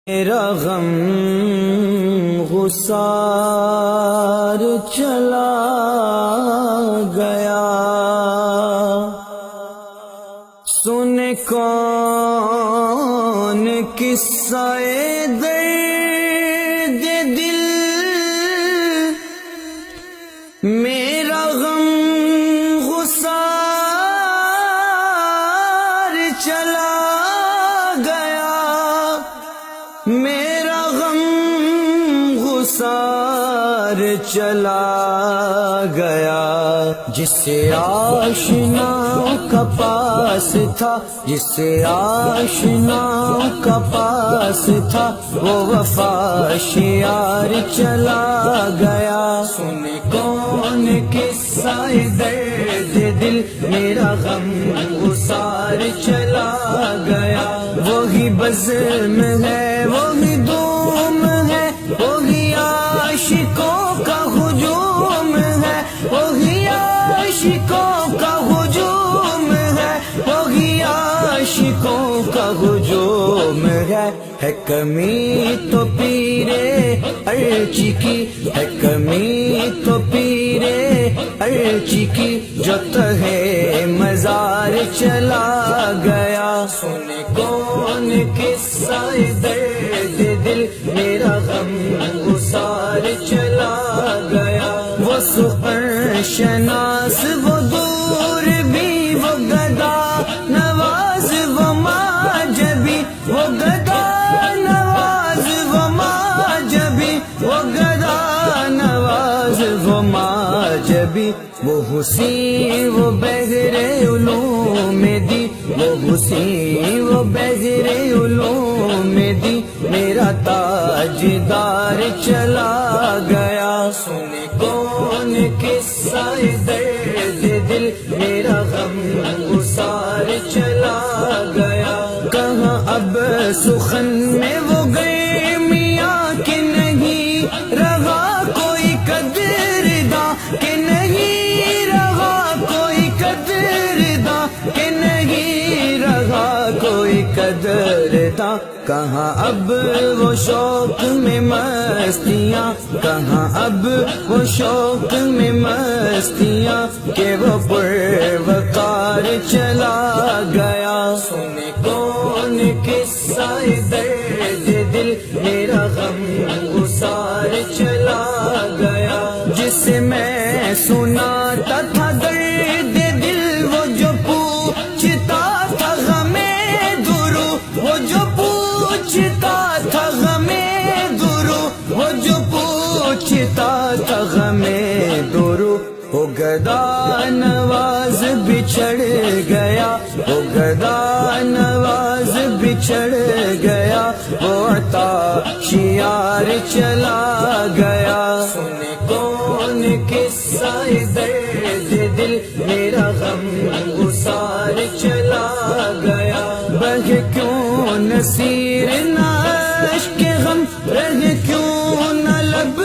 میرا غم غسار چلا گیا، سن کون قصہ درد دل، میرا غم غسار چلا گیا، میرا غم غسار چلا گیا، جس سے آشنا کا پاس تھا، جس سے آشنا کا پاس تھا، وہ وفا شیار چلا گیا، سن کون قصہ درد دل، میرا غم غسار چلا گیا، وہی بزم ہے وہی دوم ہے، وہی عاشقوں کا ہجوم ہے، وہی عاشقوں کا ہجوم ہے، وہی عاشقوں کا ہجوم ہے کمی تو پیرے ارچی کی، ہے کمی تو پیرے ارچی کی، جو تہے مزار چلا گیا، سن کون قصہ درد دل، میرا غم غسار چلا گیا، وہ سحر شناس وہ دور بھی، وہ گدا نواز وہ ماجبی، وہ گدا نواز وہ ماجبی، وہ گدا نواز وہ ماجبی، وہ حسین وہ بحر علوم دی، وہ حسین وہ بحر علوم دی، میرا تاجدار چلا گیا، سن کون قصہ درد دل، میرا غم غسار چلا گیا، کہاں اب سخن میں وہ گئے میاں کہ نہیں رہا کوئی قدرداں، کہ نہیں رہا کوئی قدرداں، کہ نہیں رہا کوئی قدرداں، کہاں اب وہ شوق میں مستیاں، کہاں اب وہ شوق میں مستیاں، کہ وہ پروقار چلا گیا، سن کون قصہ درد دل، میرا غم غسار چلا گیا، جس میں سناتا تھا درد دل، وہ جو پوچھتا تھا غمیں درو، وہ جو پوچھتا تھا غمیں درو، وہ جو پوچھتا تھا غمیں درو، وہ گدا نواز بچھڑ گیا، وہ گدا نواز بچھڑ گیا، وہ عطا شیار چلا گیا، سن کون قصہ درد دل، میرا غم غسار چلا گیا، بہ کیوں نصیر نہ اشک غم، رہ کیوں نہ لب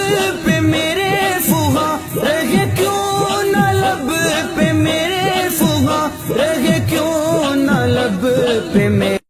پہ میرے فغاں، رہ کیوں نہ لب پہ میرے فغاں، رہ کیوں نہ لب پہ میرے